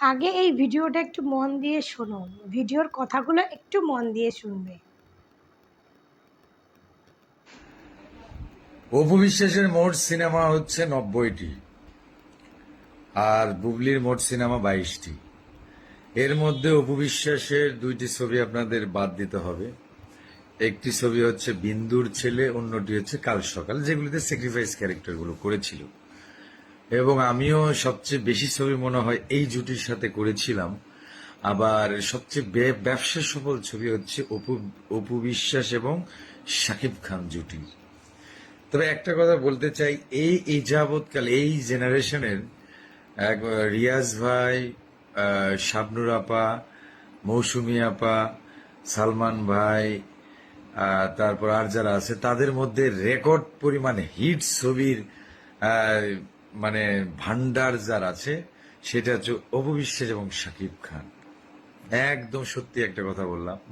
আগে এই ভিডিওটা একটু মন দিয়ে শোনো, ভিডিওর কথাগুলো একটু মন দিয়ে শুনবে। অপু বিশ্বাসের মোট সিনেমা হচ্ছে 90টি, আর বুবলির মোট সিনেমা 22টি। এর মধ্যে অপু বিশ্বাসের 2টি ছবি আপনাদের বাদ দিতে হবে। একটি ছবি হচ্ছে বিন্দুর ছেলে, অন্যটি হচ্ছে কাল সকাল, যেগুলিতে স্যাক্রিফাইস ক্যারেক্টারগুলো করেছিল। এবং আমিও সবচেয়ে বেশি ছবি মনে হয় এই জুটির সাথে করেছিলাম। আবার সবচেয়ে ব্যবসা সফল ছবি হচ্ছে অপু বিশ্বাস এবং শাকিব খান জুটি। তবে একটা কথা বলতে চাই, এই যাবৎকাল এই জেনারেশনের রিয়াজ ভাই, শাবনুর আপা, মৌসুমী আপা, সালমান ভাই, তারপর আর যারা আছে তাদের মধ্যে রেকর্ড পরিমাণে হিট ছবির আহ, মানে ভান্ডার যার আছে সেটা হচ্ছে অপু বিশ্বাস এবং শাকিব খান। একদম সত্যি একটা কথা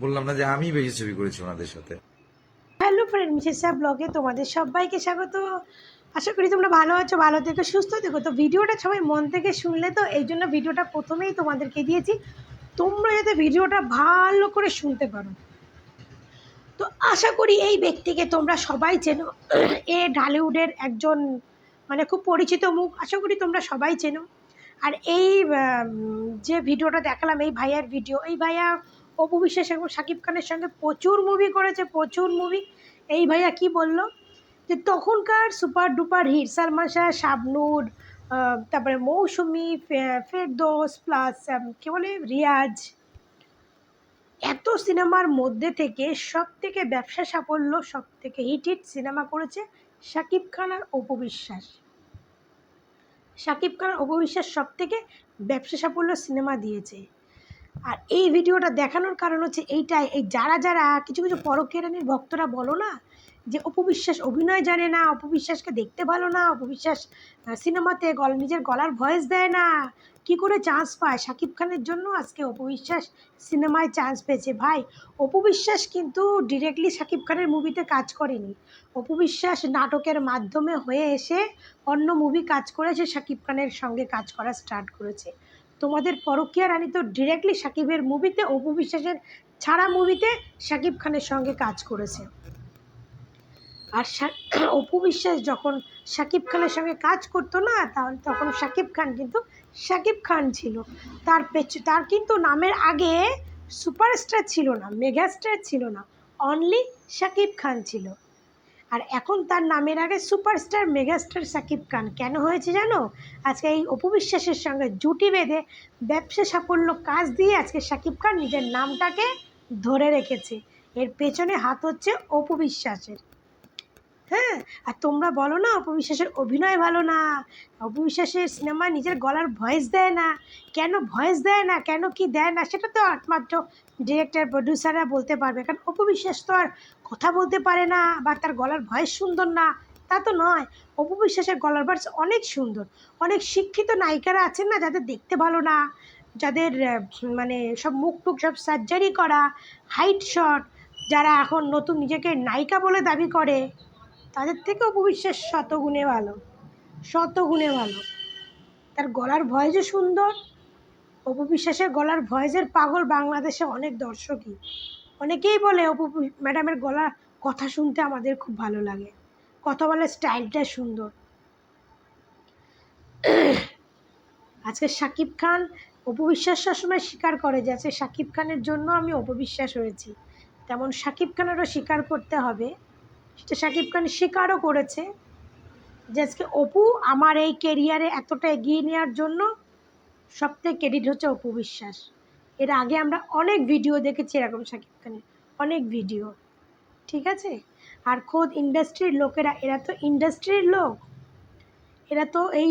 বললাম না যে আমি বেশি ছবি করেছি ওনাদের সাথে। হ্যালো ফ্রেন্ড, মিসেসা ব্লগে তোমাদের সবাইকে স্বাগত। আশা করি তোমরা ভালো আছো, ভালো থেকো, সুস্থ থেকো। তো ভিডিওটা সবাই মন থেকে শুনলে, তো এই জন্য ভিডিওটা প্রথমেই তোমাদেরকে দিয়েছি, তোমরা যাতে ভিডিওটা ভালো করে শুনতে পারো। তো আশা করি এই ব্যক্তিকে তোমরা সবাই চেনো। এ ঢালিউডের একজন খুব পরিচিত মুখ, আশা করি তোমরা সবাই চেনো। আর এই যে ভিডিওটা দেখালাম, এই ভাইয়ার ভিডিও, এই ভাইয়া অপু বিশ্বাস এবং শাকিব খানের সঙ্গে প্রচুর মুভি করেছে, প্রচুর মুভি। এই ভাইয়া কি বলল যে তখনকার super duper hit Salman Shah, Shabnur, তারপরে মৌসুমি, ফেরদৌস, প্লাস কি বলে রিয়াজ, এত সিনেমার মধ্যে থেকে সব থেকে ব্যবসা সাফল্য, সব থেকে হিট সিনেমা করেছে শাকিব খান আর অপু বিশ্বাস। শাকিব খান আর অপু বিশ্বাস সব থেকে ব্যবসা সাফল্য সিনেমা দিয়েছে। আর এই ভিডিওটা দেখানোর কারণ হচ্ছে এইটাই, এই যারা যারা কিছু কিছু পরকীয়া রানীর ভক্তরা বলো না যে অপু বিশ্বাস অভিনয় জানে না, অপু বিশ্বাসকে দেখতে ভালো না, অপু বিশ্বাস সিনেমাতে নিজের গলার ভয়েস দেয় না, কি করে চান্স পায়? শাকিব খানের জন্য আজকে অপু বিশ্বাস সিনেমায় চান্স পেয়েছে। ভাই, অপু বিশ্বাস কিন্তু ডিরেক্টলি শাকিব খানের মুভিতে কাজ করেনি। অপু বিশ্বাস নাটকের মাধ্যমে হয়ে এসে অন্য মুভি কাজ করেছে, শাকিব খানের সঙ্গে কাজ করা স্টার্ট করেছে। তোমাদের পরকীয়া রানী তো ডিরেক্টলি শাকিবের মুভিতে, অপু বিশ্বাসের ছাড়া মুভিতে শাকিব খানের সঙ্গে কাজ করেছে। আর অপু বিশ্বাস যখন শাকিব খানের সঙ্গে কাজ করতো না, তাহলে তখন শাকিব খান কিন্তু শাকিব খান ছিল। তার কিন্তু নামের আগে সুপারস্টার ছিল না, মেগাস্টার ছিল না, অনলি শাকিব খান ছিল। আর এখন তার নামের আগে সুপারস্টার মেগাস্টার শাকিব খান কেন হয়েছে জানো? আজকে এই অপু বিশ্বাসের সঙ্গে জুটি বেঁধে ব্যবসা সাফল্য কাজ দিয়ে আজকে শাকিব খান নিজের নামটাকে ধরে রেখেছে। এর পেছনে হাত হচ্ছে অপু বিশ্বাসের। হ্যাঁ, আর তোমরা বলো না অপু বিশ্বাসের অভিনয় ভালো না, অপু বিশ্বাসের সিনেমায় নিজের গলার ভয়েস দেয় না। কেন ভয়েস দেয় না, কেন কি দেয় না, সেটা তো একমাত্র ডিরেক্টর প্রডিউসাররা বলতে পারবে। কারণ অপু বিশ্বাস তো আর কথা বলতে পারে না, বা তার গলার ভয়েস সুন্দর না, তা তো নয়। অপু বিশ্বাসের গলার ভয়েস অনেক সুন্দর। অনেক শিক্ষিত নায়িকারা আছেন না, যাদের দেখতে ভালো না, যাদের সব মুখ টুক সব সার্জারি করা, হাইট শট, যারা এখন নতুন নিজেকে নায়িকা বলে দাবি করে, তাদের থেকে অপু বিশ্বাস শতগুণে ভালো, শতগুণে ভালো। তার গলার ভয়েসও সুন্দর। অপু বিশ্বাসের গলার ভয়েসের পাগল বাংলাদেশে অনেক দর্শকই। অনেকেই বলে অপু ম্যাডামের গলা কথা শুনতে আমাদের খুব ভালো লাগে, কথা বলার স্টাইলটা সুন্দর। আজকে শাকিব খান, অপু বিশ্বাস সবসময় স্বীকার করে যে আজকে শাকিব খানের জন্য আমি অপু বিশ্বাস হয়েছি, তেমন শাকিব খানেরও স্বীকার করতে হবে, সেটা শাকিব খান স্বীকারও করেছে যে আজকে অপু আমার এই কেরিয়ারে এতটা এগিয়ে নেওয়ার জন্য সবথেকে ক্রেডিট হচ্ছে অপু বিশ্বাস। এর আগে আমরা অনেক ভিডিও দেখেছি এরকম শাকিব খানের, অনেক ভিডিও, ঠিক আছে। আর খোদ ইন্ডাস্ট্রির লোকেরা, এরা তো ইন্ডাস্ট্রির লোক, এরা তো এই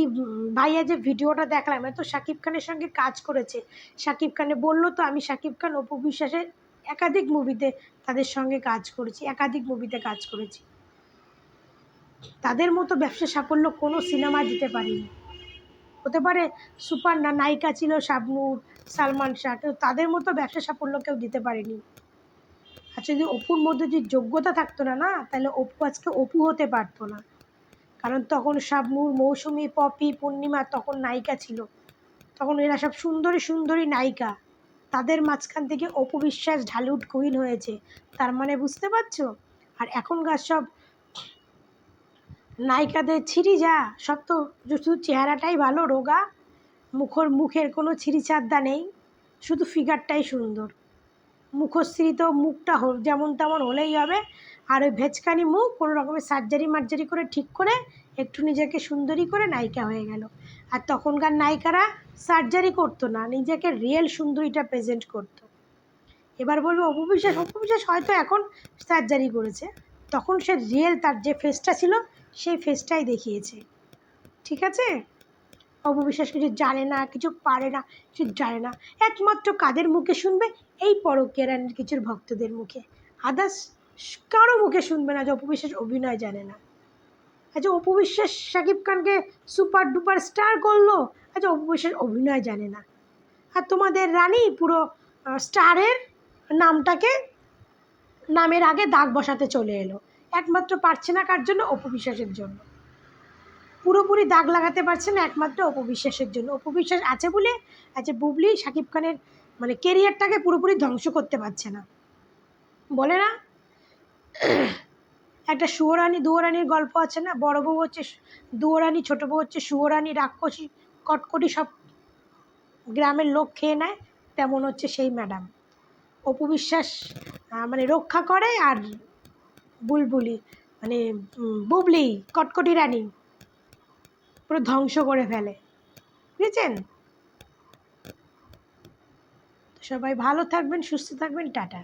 ভাইয়া যে ভিডিওটা দেখলাম, এরা তো শাকিব খানের সঙ্গে কাজ করেছে। শাকিব খানে বললো তো, আমি শাকিব খান অপু বিশ্বাসের একাধিক মুভিতে তাদের সঙ্গে কাজ করেছি, একাধিক মুভিতে কাজ করেছি। তাদের মতো ব্যবসা সাফল্য কোনো সিনেমা দিতে পারিনি। হতে পারে সুপার নায়িকা ছিল শাবনূর, সালমান শাহ, কেউ তাদের মতো ব্যবসা সাফল্য কেউ দিতে পারেনি। আচ্ছা, যদি অপুর মধ্যে যদি যোগ্যতা থাকতো না, তাহলে অপু আজকে অপু হতে পারতো না। কারণ তখন শাবনূর, মৌসুমি, পপি, পূর্ণিমা তখন নায়িকা ছিল, তখন এরা সব সুন্দরী সুন্দরী নায়িকা, তাদের মাঝখান থেকে অপু বিশ্বাস ঢালিউড কুইন হয়েছে, তার মানে বুঝতে পারছো? আর এখনকার সব নায়িকাদের ছিরি যা, সব তো শুধু চেহারাটাই ভালো, রোগা, মুখের কোনো ছিঁড়িচাঁদা নেই, শুধু ফিগারটাই সুন্দর। মুখশ্রী তো মুখটা যেমন তেমন হলেই হবে, আর ওই ভেচকানি মুখ কোনো রকমের সার্জারি করে ঠিক করে একটু নিজেকে সুন্দরী করে নায়িকা হয়ে গেল। আর তখনকার নায়িকারা সার্জারি করতো না, নিজেকে রিয়েল সুন্দরীটা প্রেজেন্ট করতো। এবার বলবো অপু বিশ্বাস হয়তো এখন সার্জারি করেছে, তখন সে রিয়েল তার যে ফেসটা ছিল সেই ফেসটাই দেখিয়েছে। ঠিক আছে? অপু বিশ্বাস কিছু জানে না, কিছু পারে না, কিছু জানে না, একমাত্র কাদের মুখে শুনবে? এই পরকীয়া রানীর কিছুর ভক্তদের মুখে, আদার্স কারো মুখে শুনবে না যে অপু বিশ্বাস অভিনয় জানে না। আচ্ছা, অপু বিশ্বাস শাকিব খানকে সুপার ডুপার স্টার করলো, আচ্ছা অপু বিশ্বাস অভিনয় জানে না। আর তোমাদের রানী পুরো স্টারের নামটাকে, নামের আগে দাগ বসাতে চলে এলো, একমাত্র পারছে না কার জন্য? অপু বিশ্বাসের জন্য। পুরোপুরি দাগ লাগাতে পারছে না একমাত্র অপু বিশ্বাসের জন্য। অপু বিশ্বাস আছে বলে আচ্ছা বুবলি শাকিব খানের মানে কেরিয়ারটাকে পুরোপুরি ধ্বংস করতে পারছে না। বলে না একটা শুয়োরানী দুয়োরানীর গল্প আছে না, বড় বউ হচ্ছে দুয়োরানী, ছোট বউ হচ্ছে শুয়োরানী, রাক্ষসী কটকটি সব গ্রামের লোক খেয়ে নেয়, তেমন হচ্ছে সেই ম্যাডাম। অপু বিশ্বাস মানে রক্ষা করে, আর বুলবুলি মানে বুবলি কটকটি রানী পুরো ধ্বংস করে ফেলে। বুঝেছেন? সবাই ভালো থাকবেন, সুস্থ থাকবেন, টাটা।